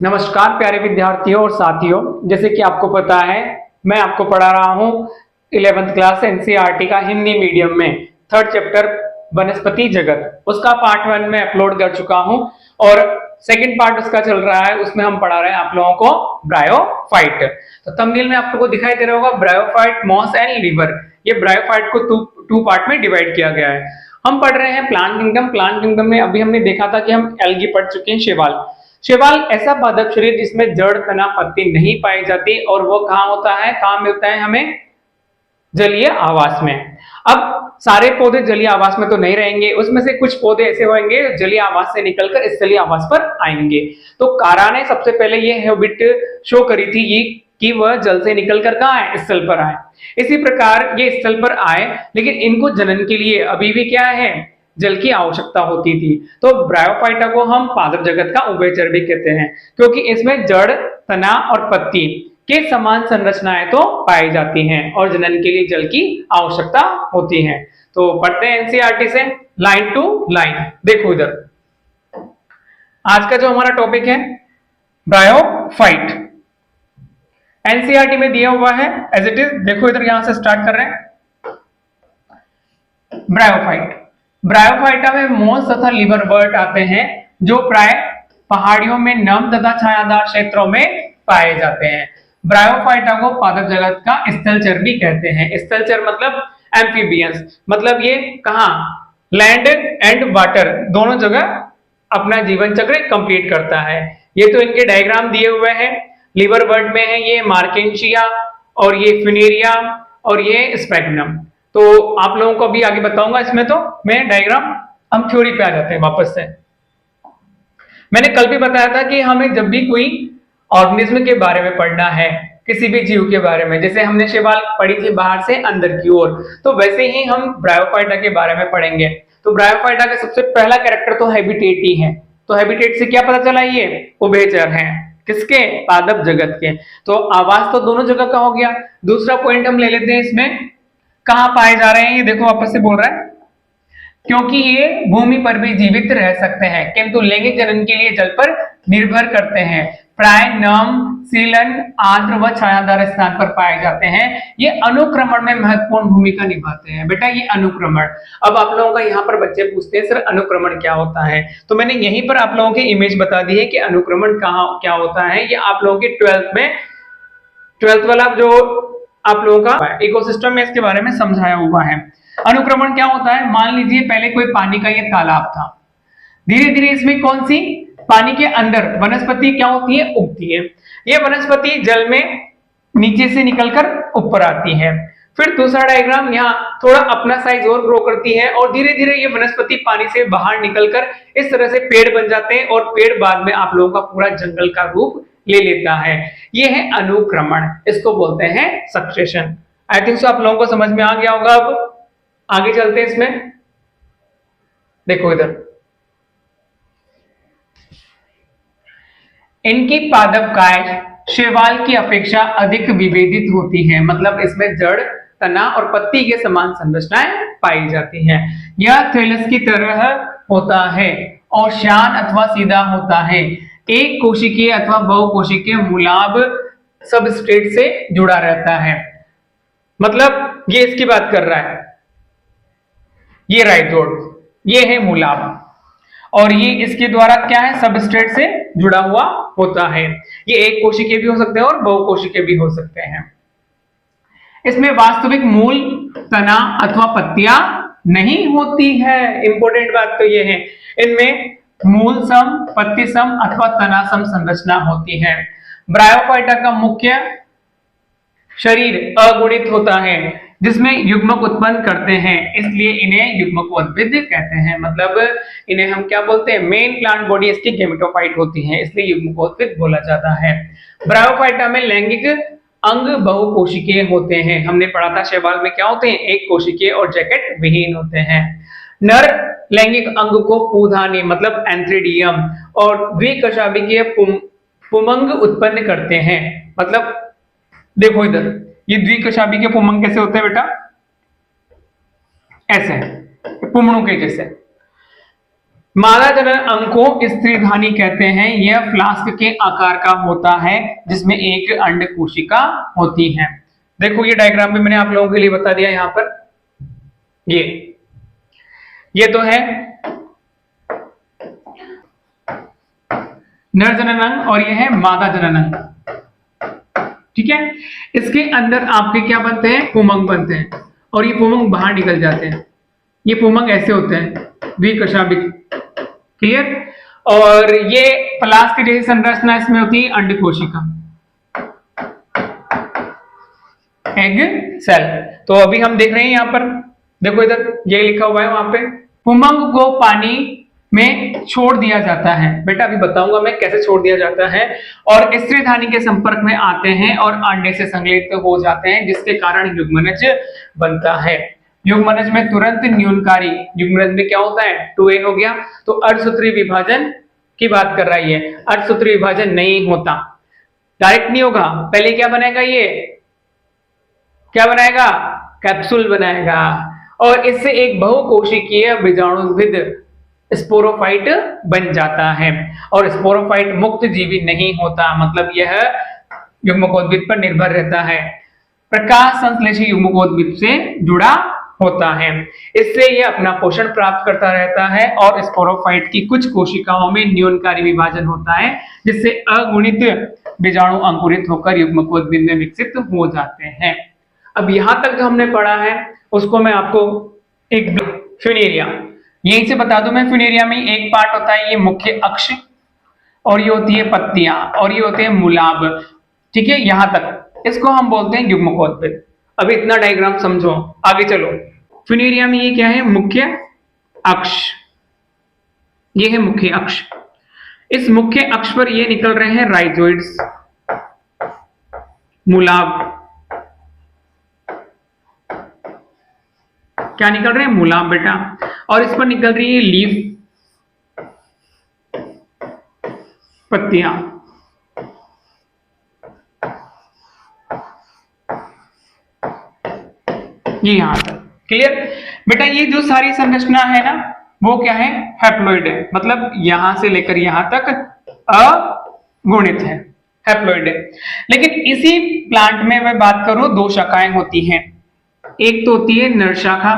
नमस्कार प्यारे विद्यार्थियों और साथियों। जैसे कि आपको पता है, मैं आपको पढ़ा रहा हूँ 11th क्लास एनसीईआरटी का हिंदी मीडियम में थर्ड चैप्टर वनस्पति जगत। उसका पार्ट 1 में अपलोड कर चुका हूँ और सेकंड पार्ट उसका चल रहा है। उसमें हम पढ़ा रहे हैं आप लोगों को ब्रायोफाइट। तो थंबनेल में आप लोगों को दिखाई दे रहा होगा ब्रायोफाइट, मॉस एंड लीवर। ये ब्रायोफाइट को टू पार्ट में डिवाइड किया गया है। हम पढ़ रहे हैं प्लांट किंगडम। प्लांट किंगडम में अभी हमने देखा था कि हम एल्गी पढ़ चुके हैं। शैवाल शैवाल ऐसा पादप शरीर जिसमें जड़, तना, पत्ती नहीं पाई जाती और वो कहाँ होता है, कहाँ मिलता है हमें, जलीय आवास में। अब सारे पौधे जलीय आवास में तो नहीं रहेंगे, उसमें से कुछ पौधे ऐसे होंगे जलीय आवास से निकलकर स्थलीय आवास पर आएंगे। तो कारा ने सबसे पहले ये हैबिट शो करी थी ये कि वह जल से निकलकर कहाँ आए, स्थल पर आए। इसी प्रकार ये स्थल पर आए, लेकिन इनको जनन के लिए अभी भी क्या है, जल की आवश्यकता होती थी। तो ब्रायोफाइटा को हम पादप जगत का उभयचर भी कहते हैं, क्योंकि इसमें जड़, तना और पत्ती के समान संरचनाएं तो पाई जाती हैं और जनन के लिए जल की आवश्यकता होती है। तो पढ़ते हैं एनसीईआरटी से लाइन टू लाइन। देखो इधर, आज का जो हमारा टॉपिक है ब्रायोफाइट, एनसीईआरटी में दिया हुआ है एज इट इज। देखो इधर, यहां से स्टार्ट कर रहे हैं। ब्रायोफाइट, ब्रायोफाइटा में मोस तथा लिवरवर्ट आते हैं जो प्राय पहाड़ियों में नम तथा छायादार क्षेत्रों में पाए जाते हैं। ब्रायोफाइटा को पादप जगत का स्थलचर भी कहते हैं। स्थलचर मतलब एम्फीबियंस, मतलब ये कहां, लैंड एंड वाटर दोनों जगह अपना जीवन चक्र कंप्लीट करता है। ये तो इनके डायग्राम दिए हुए हैं। लिवरवर्ट में है ये मार्केंशिया और ये फिनेरिया और ये स्पैग्नम। तो आप लोगों को अभी आगे बताऊंगा। इसमें तो मैं डायग्राम, हम थ्योरी पे आ जाते हैं वापस से। मैंने कल भी बताया था कि हमें जब भी कोई ऑर्गेनिज्म के बारे में पढ़ना है, किसी भी जीव के बारे में, जैसे हमने शैवाल पढ़ी थी बाहर से अंदर की ओर, तो वैसे ही हम ब्रायोफाइटा के बारे में पढ़ेंगे। तो ब्रायोफाइटा का सबसे पहला कैरेक्टर तो हैबिटेट ही है। तो हैबिटेट से क्या पता चला, ये उभयचर है। किसके, पादप जगत के। तो आवास तो दोनों जगह का हो गया। दूसरा पॉइंट हम ले लेते हैं, इसमें कहां पाए जा रहे हैं। ये देखो वापस से बोल रहा है, क्योंकि ये भूमि पर भी जीवित रह सकते हैं किंतु लैंगिक जनन के लिए जल पर निर्भर करते हैं। प्राय नम, सीलन, आर्द्र व छायादार स्थान पर पाए जाते हैं। ये अनुक्रमण में महत्वपूर्ण भूमिका निभाते हैं। बेटा ये अनुक्रमण, अब आप लोगों का यहाँ पर बच्चे पूछते हैं सर अनुक्रमण क्या होता है, तो मैंने यहीं पर आप लोगों की इमेज बता दी है कि अनुक्रमण कहाँ क्या होता है। ये आप लोगों के 12th वाला जो आप लोगों का इकोसिस्टम में इसके बारे में समझाया हुआ है। अनुक्रमण क्या होता है, मान लीजिए पहले कोई पानी का ये तालाब था, धीरे धीरे इसमें कौन सी, पानी के अंदर वनस्पति क्या होती है, उगती है। ये वनस्पति जल में नीचे से निकलकर ऊपर आती है। फिर दूसरा डायग्राम, यहाँ थोड़ा अपना साइज और ग्रो करती है और धीरे धीरे ये वनस्पति पानी से बाहर निकलकर इस तरह से पेड़ बन जाते हैं और पेड़ बाद में आप लोगों का पूरा जंगल का रूप ले लेता है। ये है अनुक्रमण, इसको बोलते हैं सक्सेशन। आई थिंक सो आप लोगों को समझ में आ गया होगा। अब आगे चलते हैं इसमें। देखो इधर, इनकी पादपकाय शैवाल की अपेक्षा अधिक विभेदित होती है, मतलब इसमें जड़, तना और पत्ती के समान संरचनाएं पाई जाती हैं। यह थैलस की तरह होता है और शान अथवा सीधा होता है। एक कोशिकीय अथवा बहुकोशिकीय मूलाभ सबस्ट्रेट से जुड़ा रहता है। मतलब ये इसकी बात कर रहा है, ये राइजोड, ये है मूलाभ और ये इसके द्वारा क्या है, सबस्ट्रेट से जुड़ा हुआ होता है। ये एक कोशिकीय भी हो सकते हैं और बहुकोशिकीय भी हो सकते हैं। इसमें वास्तविक मूल, तना अथवा पत्तियां नहीं होती है। इंपॉर्टेंट बात तो ये है, इनमें मूल सम, पत्ती सम अथवा तना सम संरचना होती है। ब्रायोफाइटा का मुख्य शरीर अगुणित होता है जिसमें युग्मक उत्पन्न करते हैं, इसलिए इन्हें युग्मकोद्भिद कहते हैं। मतलब इन्हें हम क्या बोलते हैं, मेन प्लांट बॉडी इसकी गेमेटोफाइट होती है, इसलिए युग्मकोद्भिद बोला जाता है। ब्रायोफाइटा में लैंगिक अंग बहुकोशिकीय होते हैं। हमने पढ़ा था शैवाल में क्या होते हैं, एक कोशिकीय और जैकेट विहीन होते हैं। नर लैंगिक अंग को पूधानी मतलब एंथ्रिडियम और द्विकशाभिकीय पुमंग उत्पन्न करते हैं। मतलब देखो इधर, ये द्विकशाभिकीय पुमंग कैसे होते हैं बेटा, ऐसे पुमणों के जैसे। मादा जनन अंग को स्त्रीधानी कहते हैं। यह फ्लास्क के आकार का होता है जिसमें एक अंड कोशिका होती है। देखो ये डायग्राम भी मैंने आप लोगों के लिए बता दिया यहाँ पर। ये तो है नर जनन अंग और ये है मादा जनन अंग। ठीक है, इसके अंदर आपके क्या बनते हैं, पुमंग बनते हैं और ये पुमंग बाहर निकल जाते हैं। ये पुमंग ऐसे होते हैं द्विकशाभिक। क्लियर। और ये फ्लास्क जैसी संरचना इसमें होती है अंड कोशिका, एग सेल। तो अभी हम देख रहे हैं यहां पर, देखो इधर ये लिखा हुआ है, वहां पे पुमंग को पानी में छोड़ दिया जाता है। बेटा अभी बताऊंगा मैं कैसे छोड़ दिया जाता है। और स्त्रीधानी के संपर्क में आते हैं और अंडे से संश्लेषित हो जाते हैं जिसके कारण युग्मनज बनता है। युग्मनज में तुरंत न्यूनकारी, युग्मनज में क्या होता है 2n हो गया। तो अर्धसूत्रीय विभाजन की बात कर रही है, अर्धसूत्रीय विभाजन नहीं होता, डायरेक्ट नहीं होगा। पहले क्या बनाएगा, ये क्या बनाएगा, कैप्सूल बनाएगा और इससे एक बहुकोशिकीय बीजाणुविद स्पोरोफाइट बन जाता है। और स्पोरोफाइट मुक्त जीवी नहीं होता, मतलब यह युग्मकोद्भिद पर निर्भर रहता है, प्रकाश संश्लेषी युग्मकोद्भिद से जुड़ा होता है। इससे यह अपना पोषण प्राप्त करता रहता है और स्पोरोफाइट की कुछ कोशिकाओं में न्यूनकारी विभाजन होता है जिससे अगुणित बीजाणु अंकुरित होकर युग्मकोद्भिद में विकसित हो जाते हैं। अब यहां तक जो हमने पढ़ा है उसको मैं आपको एक फ्यूनेरिया यहीं से बता दूं। मैं फ्यूनेरिया में एक पार्ट होता है ये मुख्य अक्ष और ये होती है पत्तियां और ये होते हैं मूलाभ। ठीक है, यहां तक इसको हम बोलते हैं युग्मकोद्भिद। अभी इतना डायग्राम समझो, आगे चलो। फ्यूनेरिया में ये क्या है, मुख्य अक्ष, ये है मुख्य अक्ष। इस मुख्य अक्ष पर ये निकल रहे हैं राइजोइड्स, मूलाभ, क्या निकल रहे हैं, मूलाभ बेटा। और इस पर निकल रही है लीफ, पत्तियां। ये यहां तक क्लियर बेटा। ये जो सारी संरचना है ना वो क्या है, हैप्लॉइड है, मतलब यहां से लेकर यहां तक अगुणित है, हैप्लॉइड है। लेकिन इसी प्लांट में मैं बात करूं दो शाखाएं होती हैं, एक तो होती है नर शाखा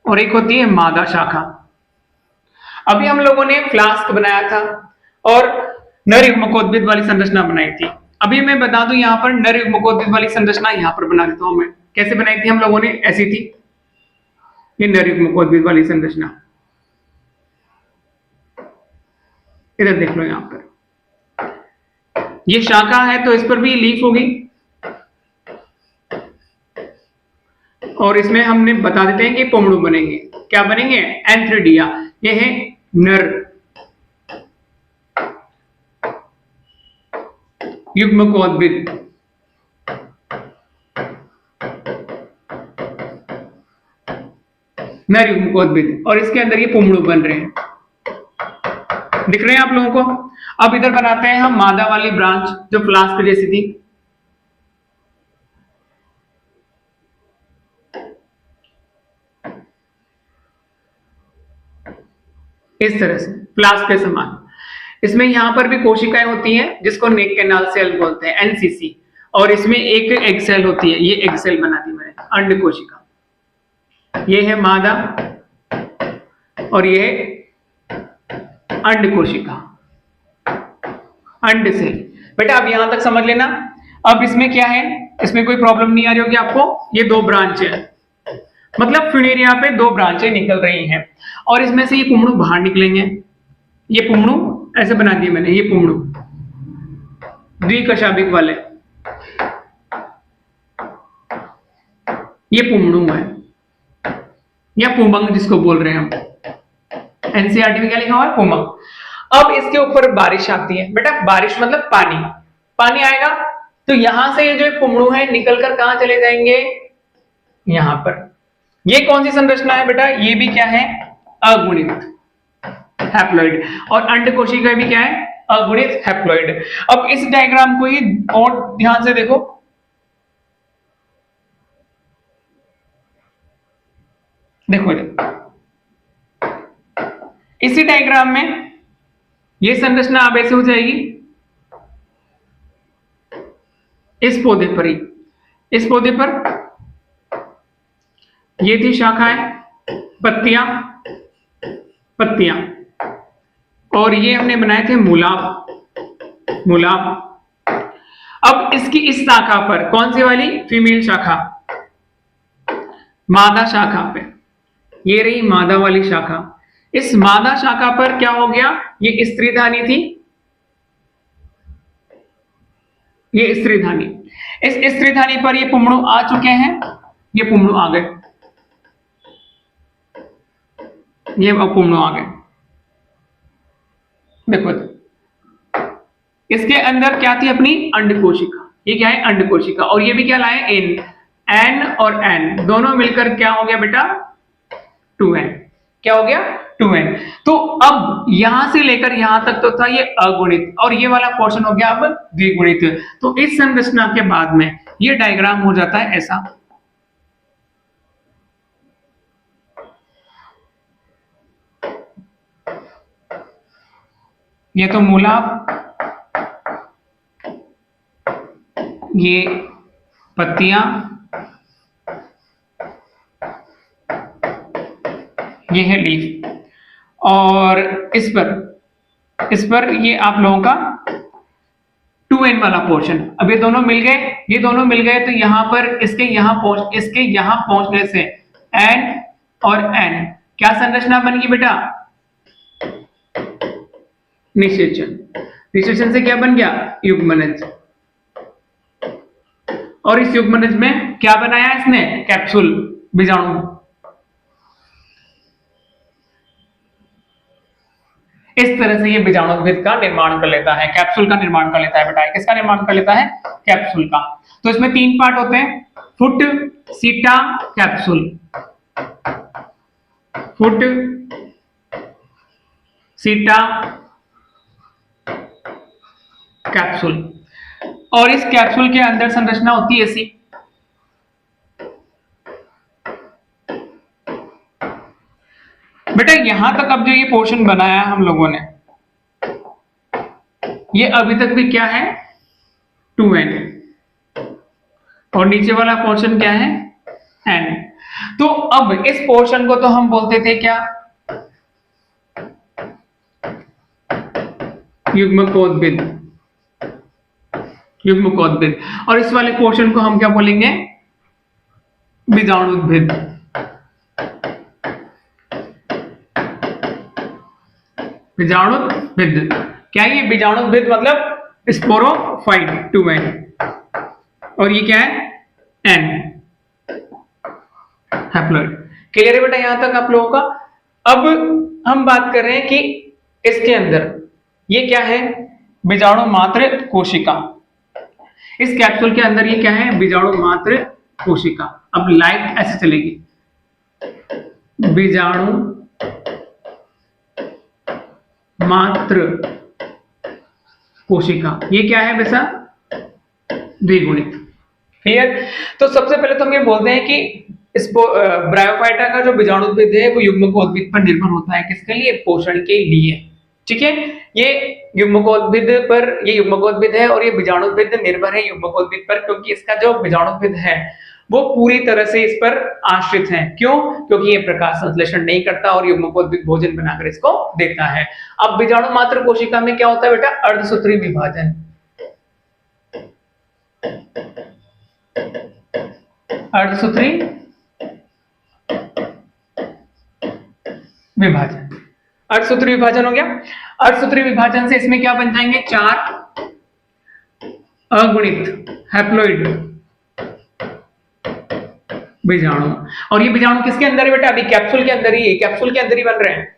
और एक होती है मादा शाखा। अभी हम लोगों ने फ्लास्क बनाया था और नर युग्मकोद्भिद वाली संरचना बनाई थी। अभी मैं बता दूं यहां पर नर युग्मकोद्भिद वाली संरचना यहां पर बना देता हूं मैं। कैसे बनाई थी हम लोगों ने, ऐसी थी ये नर युग्मकोद्भिद वाली संरचना। इधर देख लो, यहां पर ये शाखा है तो इस पर भी लीफ होगी और इसमें हमने बता देते हैं कि पोमड़ू बनेंगे। क्या बनेंगे, एंथ्रेडिया। ये है नर युग्मकोद्भिद, नर युग्मकोद्भिद, और इसके अंदर ये पोमड़ू बन रहे हैं, दिख रहे हैं आप लोगों को। अब इधर बनाते हैं हम मादा वाली ब्रांच जो फ्लास्क जैसी थी। इस तरह से फ्लास्क के समान इसमें यहां पर भी कोशिकाएं होती हैं जिसको नेक कैनाल सेल बोलते हैं, एनसीसी। और इसमें एक एग सेल होती है, ये एग सेल बना दी मैंने, अंड कोशिका। ये है मादा और ये अंड कोशिका, अंड सेल। बेटा अब यहां तक समझ लेना। अब इसमें क्या है, इसमें कोई प्रॉब्लम नहीं आ रही होगी आपको। ये दो ब्रांच है, मतलब फ्यूनेरिया पे दो ब्रांचें निकल रही हैं और इसमें से ये पुमड़ू बाहर निकलेंगे। ये पुमड़ू ऐसे बना दिए मैंने, ये पुमड़ू द्विकशाभिक वाले, ये पुमड़ू है या पुमंग जिसको बोल रहे हैं हम। एनसीईआरटी में क्या लिखा हुआ है, पुमंग। अब इसके ऊपर बारिश आती है बेटा, बारिश मतलब पानी, पानी आएगा तो यहां से ये जो पुमड़ू है निकलकर कहां चले जाएंगे, यहां पर। ये कौन सी संरचना है बेटा, ये भी क्या है, अगुणित हैप्लॉइड। और अंड कोशिका भी क्या है, अगुणित हैप्लॉइड। अब इस डायग्राम को ही और ध्यान से देखो, देखो इसी डायग्राम में ये संरचना अब ऐसे हो जाएगी, इस पौधे पर ही, इस पौधे पर ये थी शाखाएं, पत्तियां, पत्तियां, और ये हमने बनाए थे मूलाप, मूलाप। अब इसकी इस शाखा पर कौन सी वाली, फीमेल शाखा, मादा शाखा पे, ये रही मादा वाली शाखा। इस मादा शाखा पर क्या हो गया, ये स्त्रीधानी थी, ये स्त्रीधानी, इस स्त्रीधानी पर ये पुमड़ू आ चुके हैं, ये पुमड़ू आ गए, ये पुमड़ू आ गए। देखो इसके अंदर क्या थी अपनी अंड कोशिका, ये क्या है अंड कोशिका, और ये भी क्या लाए एन, एन और एन दोनों मिलकर क्या हो गया बेटा 2n, क्या हो गया 2n। तो अब यहां से लेकर यहां तक तो था ये अगुणित, और ये वाला पोर्शन हो गया अब द्विगुणित। तो इस संरचना के बाद में ये डायग्राम हो जाता है ऐसा, ये तो मूलाप, ये पत्तियां, ये है लीफ, और इस पर ये आप लोगों का 2n वाला पोर्शन। अब ये दोनों मिल गए, ये दोनों मिल गए, तो यहां पर इसके यहां पहुंचने से n और n क्या संरचना बन गई बेटा, निषेचन, निषेचन से क्या बन गया युग्मनज, और इस युग्मनज में क्या बनाया इसने, कैप्सूल, बीजाणु। इस तरह से ये बीजाणुद्भिद का निर्माण कर लेता है, कैप्सूल का निर्माण कर लेता है बेटा। किसका निर्माण कर लेता है, कैप्सूल का। तो इसमें 3 पार्ट होते हैं, फुट, सीटा, कैप्सूल, फुट, सीटा, कैप्सूल। और इस कैप्सूल के अंदर संरचना होती है ऐसी, बेटा यहां तक अब जो ये पोर्शन बनाया हम लोगों ने, ये अभी तक भी क्या है 2n, और नीचे वाला पोर्शन क्या है n। तो अब इस पोर्शन को तो हम बोलते थे क्या, युग्मकोद्भिद, युग्मकोद्भिद, और इस वाले पोर्शन को हम क्या बोलेंगे, बीजाणुद्भिद। बीजाणुद्भिद क्या है, ये बीजाणुद्भिद मतलब स्पोरोफाइट 2n, और ये क्या है n, हैप्लॉइड। क्लियर है बेटा यहां तक आप लोगों का। अब हम बात कर रहे हैं कि इसके अंदर ये क्या है, बीजाणु मात्र कोशिका। इस कैप्सूल के अंदर ये क्या है, बीजाणु मात्र कोशिका। अब लाइट ऐसे चलेगी, बीजाणु मात्र कोशिका, ये क्या है वैसा द्विगुणित। क्लियर। तो सबसे पहले तो हम ये बोलते हैं कि इस ब्रायोफाइटा का जो बीजाणुद्भिद है वो युग्मकोद्भिद पर निर्भर होता है, किसके लिए, पोषण के लिए। ठीक है, ये युग्मकोद्भिद पर, ये युग्मकोद्भिद है और ये बीजाणुद्भिद निर्भर है युग्मकोद्भिद पर, क्योंकि इसका जो बीजाणुद्भिद है वो पूरी तरह से इस पर आश्रित है। क्यों, क्योंकि ये प्रकाश संश्लेषण नहीं करता और युग्मकोद्भिद भोजन बनाकर इसको देता है। अब बीजाणु मात्र कोशिका में क्या होता है बेटा, अर्धसूत्री विभाजन, अर्धसूत्री विभाजन, अर्धसूत्री विभाजन हो गया। अर्धसूत्री विभाजन से इसमें क्या बन जाएंगे, 4 अगुणित हैप्लॉइड बीजाणु। और ये बीजाणु किसके अंदर है बेटा, अभी कैप्सूल के अंदर ही, कैप्सूल के अंदर ही बन रहे हैं।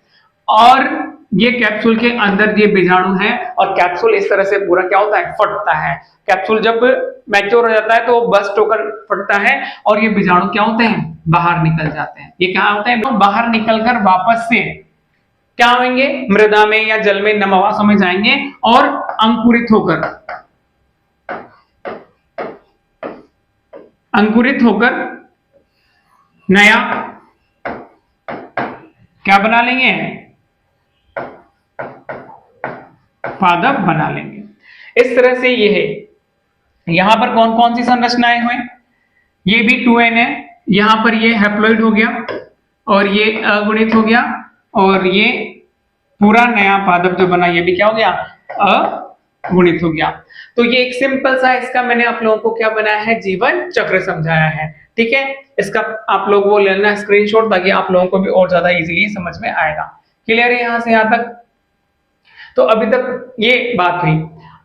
और ये कैप्सूल के अंदर ये बीजाणु है, और कैप्सूल इस तरह से पूरा क्या होता है, फटता है। कैप्सूल जब मैच्योर हो जाता है तो बस्ट होकर फटता है, और ये बीजाणु क्या होते हैं, बाहर निकल जाते हैं। ये क्या होते हैं, बाहर निकलकर वापस से क्या होंगे, मृदा में या जल में, नमवासों में जाएंगे और अंकुरित होकर नया क्या बना लेंगे, पादप बना लेंगे। इस तरह से ये है। यहां पर कौन कौन सी संरचनाएं हुई, ये भी 2n है, यहां पर ये हैप्लॉइड हो गया और ये अगुणित हो गया और ये पूरा नया पादप जो बना ये भी क्या हो गया, अगुणित हो गया। तो ये एक सिंपल सा इसका मैंने आप लोगों को क्या बनाया है, जीवन चक्र समझाया है। ठीक है, इसका आप लोग वो लेना स्क्रीनशॉट ताकि आप लोगों को भी और ज्यादा इजीली समझ में आएगा। क्लियर है यहां से यहां तक? तो अभी तक ये बात हुई।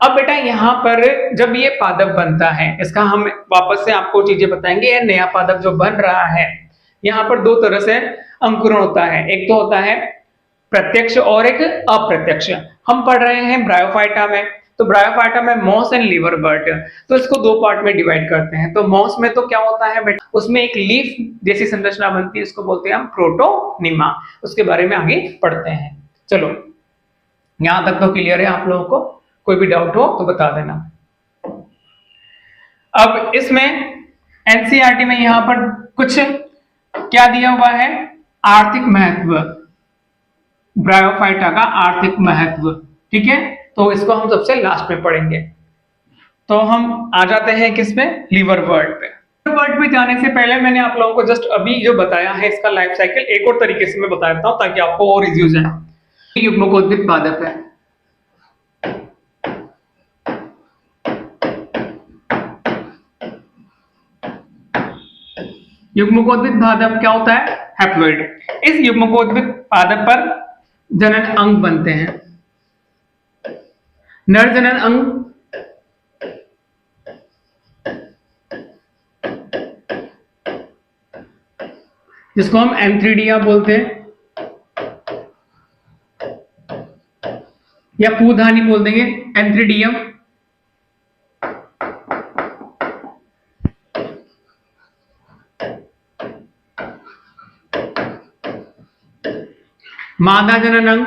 अब बेटा यहाँ पर जब ये पादप बनता है, इसका हम वापस से आपको चीजें बताएंगे। ये नया पादप जो बन रहा है, यहाँ पर दो तरह से अंकुरण होता है, एक तो होता है प्रत्यक्ष और एक अप्रत्यक्ष। हम पढ़ रहे हैं ब्रायोफाइटा में, तो ब्रायोफाइटा में मॉस एंड लिवरबर्ट, तो इसको दो पार्ट में डिवाइड करते हैं। तो मॉस में तो क्या होता है बेटा, उसमें एक लीफ जैसी संरचना बनती है, इसको बोलते हैं हम प्रोटोनिमा। उसके बारे में आगे पढ़ते हैं। चलो यहां तक तो क्लियर है आप लोगों को? कोई भी डाउट हो तो बता देना। अब इसमें एनसीईआरटी में यहां पर कुछ क्या दिया हुआ है, आर्थिक महत्व, ब्रायोफाइटा का आर्थिक महत्व। ठीक है, तो इसको हम सबसे लास्ट में पढ़ेंगे। तो हम आ जाते हैं किस पे, लिवरबर्ट पे। लिवरबर्ट पे जाने से पहले मैंने आप लोगों को जस्ट अभी जो बताया है इसका लाइफ साइकिल एक और तरीके से मैं बता देता हूं ताकि आपको और इजी हो जाए। युग्मकोद्भिद पादप है, युग्मकोद्भिद पादप क्या होता है, हैप्लॉइड। इस युग्मकोद्भिद पादप पर जनन अंग बनते हैं, नर जनन अंग, जिसको हम एंथ्रीडिया बोलते हैं या पूधानी बोल देंगे, एंथ्रीडियम। मादा जनन अंग,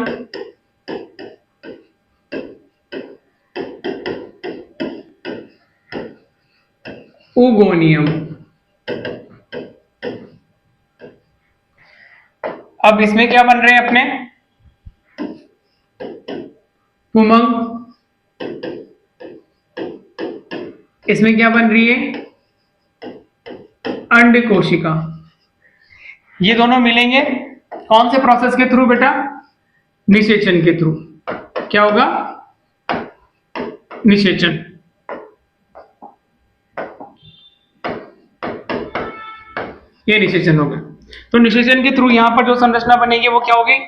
ऊगोनियम। अब इसमें क्या बन रहे हैं अपने, पुमंग। इसमें क्या बन रही है, अंड कोशिका। ये दोनों मिलेंगे कौन से प्रोसेस के थ्रू बेटा, निषेचन के थ्रू। क्या होगा, निषेचन। ये निषेचन हो गया। तो निषेचन के थ्रू यहां पर जो संरचना बनेगी वो क्या होगी,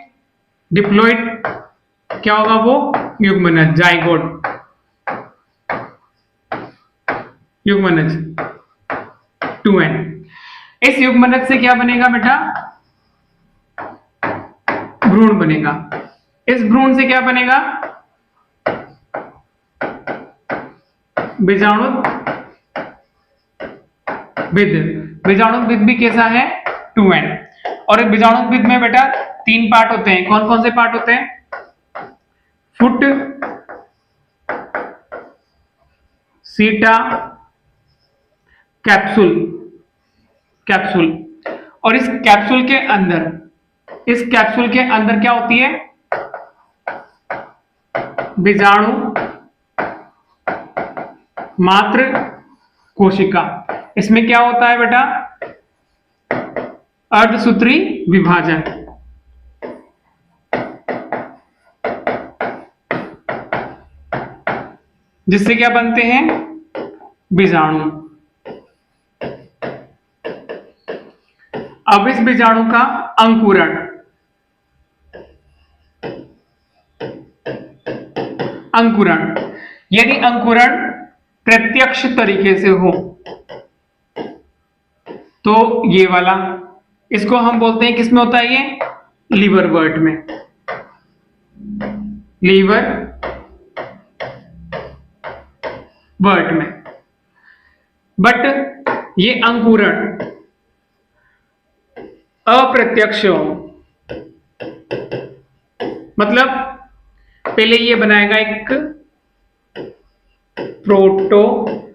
डिप्लॉइड। क्या होगा वो, युग्मनज, जाइगोट, युग्मनज 2n। इस युग्मनज से क्या बनेगा बेटा, भ्रूण बनेगा। इस भ्रूण से क्या बनेगा, बीजाणुविद। बीजाणुविद भी कैसा है, 2n। और इस बीजाणुविद में बेटा 3 पार्ट होते हैं। कौन कौन से पार्ट होते हैं, फुट, सीटा, कैप्सूल। कैप्सूल। और इस कैप्सूल के अंदर, इस कैप्सूल के अंदर क्या होती है, बीजाणु मात्र कोशिका। इसमें क्या होता है बेटा, अर्धसूत्री विभाजन। जिससे क्या बनते हैं, बीजाणु। अब इस बीजाणु का अंकुरण, अंकुरण, यदि अंकुरण प्रत्यक्ष तरीके से हो तो ये वाला, इसको हम बोलते हैं, किसमें होता है ये, लिवरबर्ट में, लीवर बर्ट में। बट ये अंकुरण अप्रत्यक्ष हो, मतलब पहले ये बनाएगा एक प्रोटोनीमा,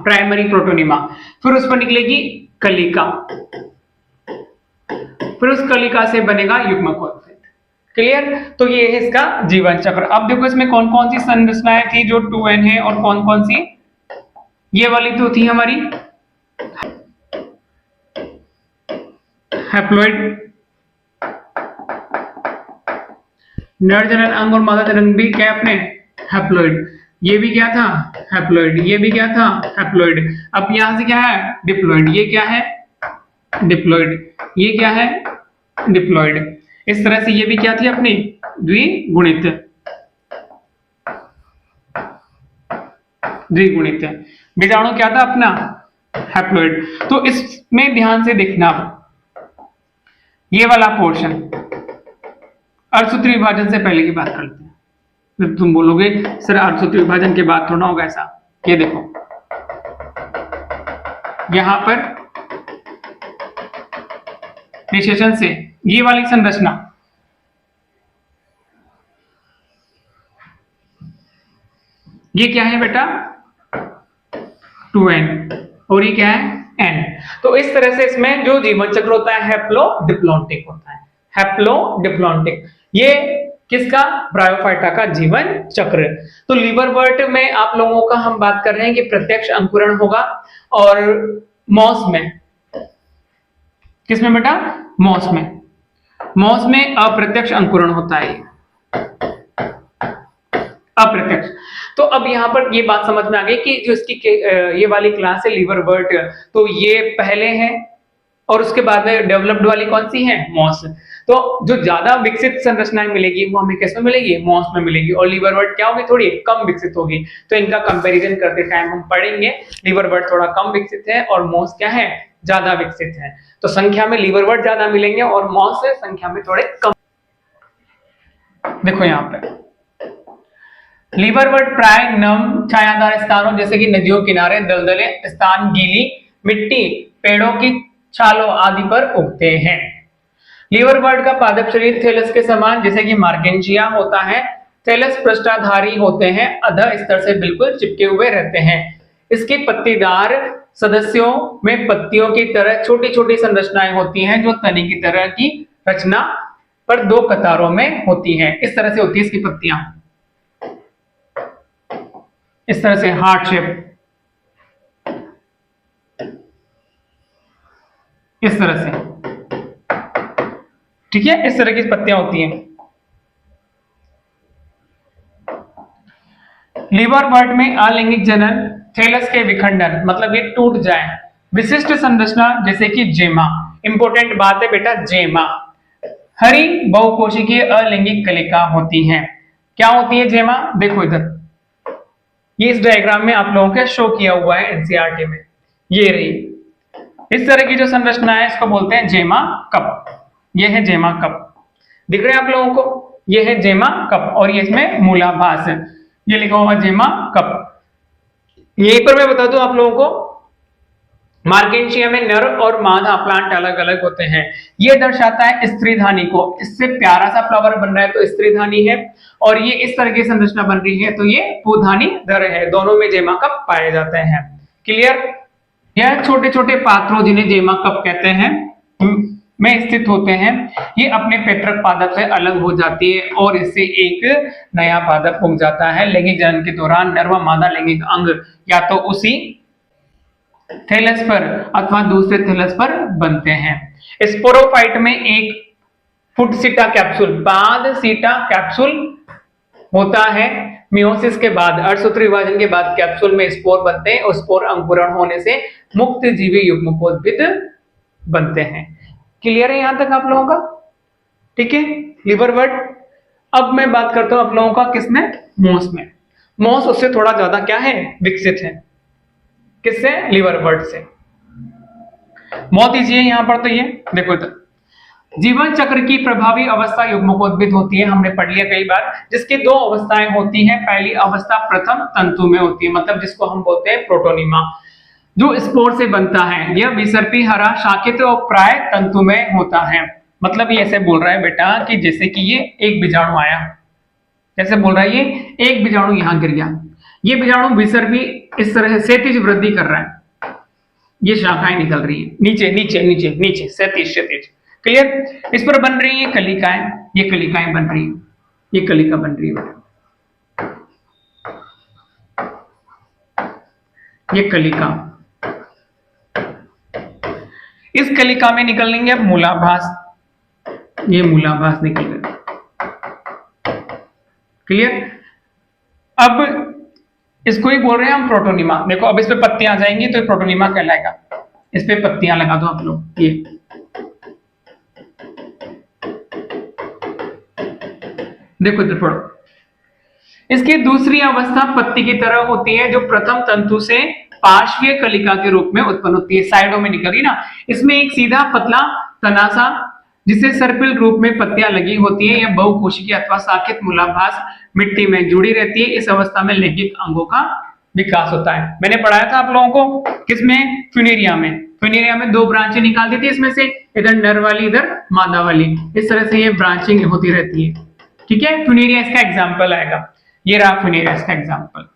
प्राइमरी प्रोटोनीमा, फिर उस पर निकलेगी कलिका, फिर उस कलिका से बनेगा युग्मकोद्भिद। क्लियर। तो ये है इसका जीवन चक्र। अब देखो इसमें कौन कौन सी संरचनाएं थी जो 2n है और कौन कौन सी, ये वाली तो थी हमारी हैप्लॉइड, नर जनन अंग और मादा जनन भी क्या अपने हैप्लॉइड, ये भी क्या था हैप्लॉइड, ये भी क्या था हैप्लॉइड। अब यहां से क्या है डिप्लॉइड, ये क्या है डिप्लॉइड, ये क्या है डिप्लॉइड। इस तरह से ये भी क्या थी अपनी द्विगुणित, द्विगुणित। बीजाणु क्या था अपना हैप्लॉइड। तो इसमें ध्यान से देखना, ये वाला पोर्शन अर्धसूत्री विभाजन से पहले की बात करते हैं। फिर तुम बोलोगे सर अर्धसूत्री विभाजन के बाद थोड़ा होगा ऐसा। ये देखो यहां पर निषेचन से ये वाली संरचना, ये क्या है बेटा 2n और ये क्या है n। तो इस तरह से इसमें जो जीवन चक्र होता है हैप्लोडिप्लॉन्टिक होता है, हैप्लोडिप्लॉन्टिक। ये किसका ब्रायोफाइटा का जीवन चक्र। तो लीवरवर्ट में आप लोगों का हम बात कर रहे हैं कि प्रत्यक्ष अंकुरण होगा, और मॉस में किसमें बेटा मॉस में अप्रत्यक्ष अंकुरण होता है, अप्रत्यक्ष। तो अब यहाँ पर ये बात समझ में आ गई कि जो इसकी ये वाली क्लास है लीवरवर्ट, तो ये पहले है और उसके बाद में डेवलप्ड वाली कौन सी है मॉस। तो जो ज्यादा विकसित संरचनाएं मिलेगी वो हमें किसमें मिलेगी मॉस में मिलेगी, और लीवरवर्ट क्या होगी थोड़ी कम विकसित होगी। तो इनका कंपैरिजन करते टाइम हम पढ़ेंगे लीवरवर्ट थोड़ा कम विकसित है और मॉस क्या है ज्यादा विकसित है। तो संख्या में लीवरवर्ट ज्यादा मिलेंगे और मॉस संख्या में थोड़े कम। देखो यहाँ पे लीवरवर्ट प्राय नम छायादार स्थानों जैसे कि नदियों किनारे, दलदले स्थान, गीली मिट्टी, पेड़ों की छालों आदि पर उगते हैं। लीवरवर्ट का पादप शरीर थैलस के समान जैसे कि मार्केंशिया होता है। थैलस पृष्ठाधारी होते हैं, अधः स्तर से बिल्कुल चिपके हुए रहते हैं। इसके पत्तीदार सदस्यों में पत्तियों की तरह छोटी छोटी संरचनाएं होती हैं जो तनी की तरह की रचना पर दो कतारों में होती है। इस तरह से होती है इसकी पत्तियां, इस तरह से हार्ट शेप, इस तरह से, ठीक है, इस तरह की पत्तियां होती हैं। लीवरवर्ट में अलैंगिक जनन, थैलस के विखंडन मतलब ये टूट जाए, विशिष्ट संरचना जैसे कि जेमा। इंपॉर्टेंट बात है बेटा जेमा, हरी बहुकोशिकीय अलैंगिक कलिका होती है। क्या होती है जेमा, देखो इधर ये इस डायग्राम में आप लोगों के शो किया हुआ है एनसीईआरटी में, ये रही। इस तरह की जो संरचना है इसको बोलते हैं जेमा कप। ये है जेमा कप, दिख रहे हैं आप लोगों को, ये है जेमा कप और ये इसमें मूलाभास, ये लिखा हुआ जेमा कप। यहीं पर मैं बता दूं आप लोगों को, मार्केंशिया में नर और मादा प्लांट अलग अलग होते हैं। ये दर्शाता है स्त्रीधानी को, इससे प्यारा सा फ्लावर बन रहा है तो स्त्रीधानी है, और ये इस तरह की संरचना बन रही है तो ये पुधानी दर है। दोनों में जेमा कप पाए जाते हैं। क्लियर। यह छोटे छोटे पात्रों जिन्हें जेमा कप कहते हैं में स्थित होते हैं। ये अपने पैतृक पादप से अलग हो जाती है और इससे एक नया पादप उग जाता है। लैंगिक जनन के दौरान नर व मादा लैंगिक अंग या तो उसी थैलस पर अथवा दूसरे थैलस पर बनते हैं। स्पोरोफाइट में एक फुटसीटा कैप्सूल, पाद सीटा कैप्सूल होता है। मियोसिस के बाद, अर्धसूत्री विभाजन के बाद कैप्सूल में स्पोर बनते हैं और स्पोर अंकुरण होने से मुक्त जीवी युग्मकोद्भिद बनते हैं। क्लियर है यहां तक आप लोगों का, ठीक है। लीवरवर्ट। अब मैं बात करता हूं आप लोगों का किसमें, मॉस में। मॉस उससे थोड़ा ज्यादा क्या है विकसित है, किससे, लीवरवर्ट से। बहुत इजी है यहां पर, तो ये देखो इधर जीवन चक्र की प्रभावी अवस्था युग्मकोद्भिद होती है, हमने पढ़ लिया कई बार, जिसकी दो अवस्थाएं होती हैं। पहली अवस्था प्रथम तंतु में होती है, मतलब जिसको हम बोलते हैं प्रोटोनिमा, जो स्पोर से बनता है। यह विसर्पी हरा शाखित और प्राय तंतु में होता है। मतलब ये ऐसे बोल रहा है बेटा कि जैसे कि ये एक बीजाणु आया, जैसे बोल रहा है ये एक बीजाणु यहां गिर गया, ये बीजाणु विसर्पी इस तरह से क्षैतिज वृद्धि कर रहा है, ये शाखाएं निकल रही है नीचे नीचे नीचे नीचे, क्षैतिज क्षैतिज, क्लियर। इस पर बन रही है कलिकाएं, ये कलिकाएं बन रही है, ये कलिका बन रही है, ये कलिका। इस कलिका में निकलेंगे अब मूलाभास, ये मूलाभास निकल गए। क्लियर। अब इसको ही बोल रहे हैं हम प्रोटोनिमा। देखो अब इस पे पत्तियां आ जाएंगी तो ये प्रोटोनिमा कहलाएगा। इस पे पत्तियां लगा दो आप लोग, ये देखो इधर पढ़ो। इसकी दूसरी अवस्था पत्ती की तरह होती है, जो प्रथम तंतु से पार्श्वीय कलिका के रूप में उत्पन्न होती है। साइडों में निकल रही ना, इसमें एक सीधा पतला तनासा जिसे सर्पिल रूप में पत्तियां लगी होती है, यह बहुकोशिकीय अथवा शाखित मूलाभास मिट्टी में जुड़ी रहती है। इस अवस्था में लैंगिक अंगों का विकास होता है। मैंने पढ़ाया था आप लोगों को किसमें, फ्यूनेरिया में। फ्यूनेरिया में दो ब्रांचें निकाल दी थी, इसमें से इधर नर वाली, इधर मादा वाली, इस तरह से ये ब्रांचिंग होती रहती है। ठीक है, फ्यूनेरिया इसका एग्जाम्पल आएगा, ये रहा फ्यूनेरिया इसका एग्जाम्पल।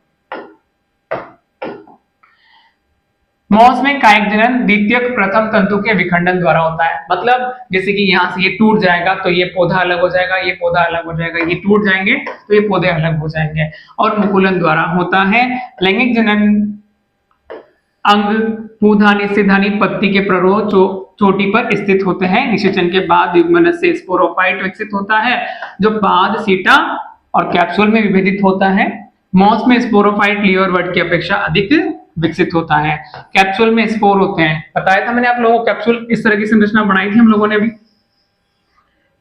मॉस में कायिक जनन द्वितीयक प्रथम तंतु के विखंडन द्वारा होता है। मतलब जैसे कि यहाँ से ये टूट जाएगा तो ये पौधा अलग हो जाएगा, ये पौधा अलग हो जाएगा, ये टूट जाएंगे तो ये पौधे अलग हो जाएंगे, और मुकुलन द्वारा होता है। लैंगिक जनन अंग पूधानी स्थिधानी पत्ती के प्ररोह चोटी पर स्थित होते हैं। निषेचन के बाद युग्मनज से स्पोरोफाइट विकसित होता है, जो पाद, सीटा और कैप्सूल में विभेदित होता है। मॉस में स्पोरोफाइट लीवरवर्ट की अपेक्षा अधिक विकसित होता है। कैप्सूल में स्पोर होते हैं, बताया था मैंने आप लोगों को। कैप्सूल इस तरह की संरचना बनाई थी हम लोगों ने भी।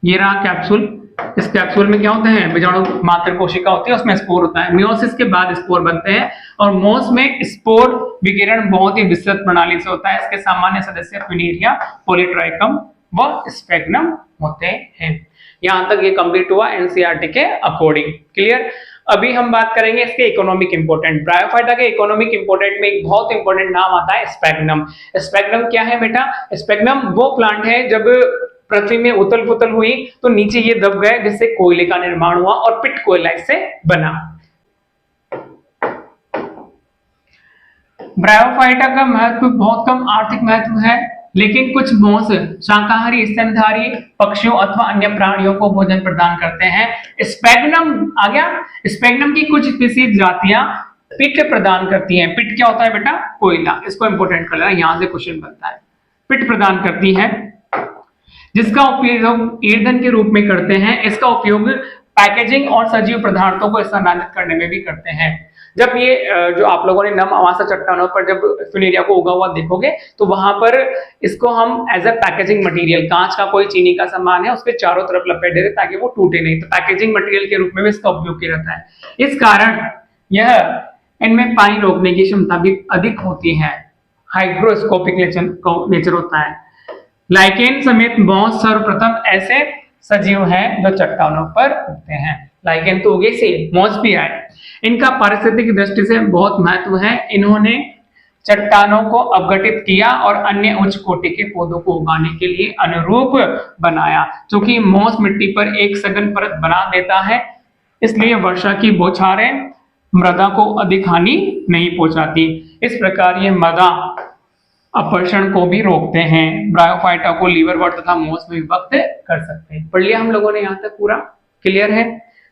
ये रहा कैप्सूल। इस कैप्सूल में क्या होते हैं, बीजाणु मात्र कोशिका होती है, उसमें स्पोर होता है। मियोसिस के बाद स्पोर बनते हैं, और मॉस में स्पोर विकिरण बहुत ही विस्तृत प्रणाली से होता है। इसके सामान्य सदस्य फ्यूनेरिया, पॉलीट्राइकम व स्फेग्नम होते हैं। यहां तक ये कंप्लीट हुआ एनसीईआरटी के अकॉर्डिंग। क्लियर। अभी हम बात करेंगे इसके इकोनॉमिक इंपोर्टेंट। ब्रायोफाइटा के इकोनॉमिक इंपोर्टेंट में एक बहुत इंपॉर्टेंट नाम आता है स्फेग्नम। स्फेग्नम क्या है बेटा, स्फेग्नम वो प्लांट है जब पृथ्वी में उथल पुथल हुई तो नीचे ये दब गए, जिससे कोयले का निर्माण हुआ और पिट कोयला इससे बना। ब्रायोफाइटा का महत्व बहुत कम आर्थिक महत्व है, लेकिन कुछ मॉस शाकाहारी स्तनधारी पक्षियों अथवा अन्य प्राणियों को भोजन प्रदान करते हैं। स्फेग्नम आ गया। स्फेग्नम की कुछ स्पीसीज जातियां पिट प्रदान करती हैं। पिट क्या होता है बेटा, कोयला। इसको इंपोर्टेंट कर लेना, यहां से क्वेश्चन बनता है। पिट प्रदान करती है, जिसका उपयोग ईंधन के रूप में करते हैं। इसका उपयोग पैकेजिंग और सजीव पदार्थों को स्थानांतरित करने में भी करते हैं। जब ये जो आप लोगों ने नम अमासा चट्टानों पर जब फ्यूनेरिया को उगा हुआ देखोगे तो वहां पर इसको हम एज अ पैकेजिंग मटेरियल, कांच का कोई चीनी का सामान है उसके चारों तरफ लपेट देते ताकि वो टूटे नहीं, तो पैकेजिंग मटेरियल के रूप में भी इसका उपयोग किया जाता है। इस कारण यह इनमें पानी रोकने की क्षमता भी अधिक होती है। हाइग्रोस्कोपिक नेचर होता है। लाइकेन समेत मॉस सर्वप्रथम ऐसे सजीव हैं जो चट्टानों पर उगते हैं। लाइकेन तो उगे से, मॉस भी आए। इनका पारिस्थितिक दृष्टि से बहुत महत्व है। इन्होंने चट्टानों को अपघटित किया और अन्य उच्च कोटि के पौधों को उगाने के लिए अनुरूप बनाया। क्योंकि मॉस मिट्टी पर एक सघन परत बना देता है, इसलिए वर्षा की बौछारें मृदा को अधिक हानि नहीं पहुंचाती। इस प्रकार ये मृदा अपरषण को भी रोकते हैं। ब्रायोफाइटा को लीवरवर्ट तथा मॉस में विभक्त कर सकते हैं। पढ़ लिया हम लोगों ने यहाँ तक पूरा। क्लियर है।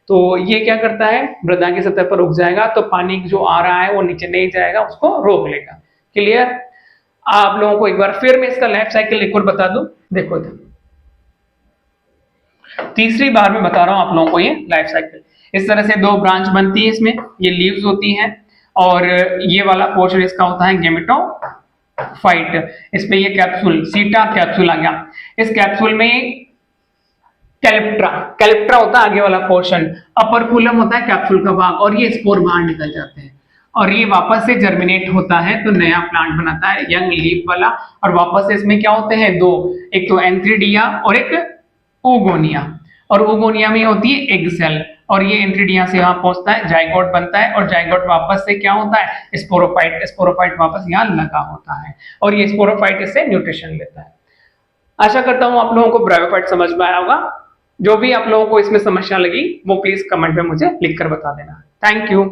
तो ये क्या करता है, मृदा की सतह पर उग जाएगा तो पानी जो आ रहा है वो नीचे नहीं जाएगा, उसको रोक लेगा। क्लियर। आप लोगों को एक बार फिर मैं इसका लाइफ साइकिल एक और बता दूं। देखो तीसरी बार मैं बता रहा हूं आप लोगों को ये लाइफ साइकिल। इस तरह से दो ब्रांच बनती है, इसमें ये लीव्स होती हैं और ये वाला पोर्शन इसका होता है गेमेटोफाइट। इस पे ये कैप्सूल, सीटा कैप्सूल आ गया। इस कैप्सूल में कैलिप्ट्रा होता है आगे वाला पोर्शन, अपरकुलम होता है कैप्सूल का भाग, और ये स्पोर बाहर निकल जाते हैं और ये वापस से जर्मिनेट होता है तो नया प्लांट बनाता है यंग लीफ वाला। और वापस से इसमें क्या होते हैं, दो, एक तो एंथ्रीडिया और एक ओगोनिया। और ओगोनिया में होती है एग सेल, और ये एंथ्रीडिया से यहाँ पहुंचता है, जाइगोट बनता है, और जाइगोट वापस से क्या होता है, स्पोरोफाइट। स्पोरोफाइट वापस यहाँ लगा होता है और ये स्पोरोफाइट इससे न्यूट्रिशन लेता है। आशा करता हूं आप लोगों को ब्रायोफाइट समझ में आया होगा। जो भी आप लोगों को इसमें समस्या लगी वो प्लीज कमेंट में मुझे लिखकर बता देना। Thank you.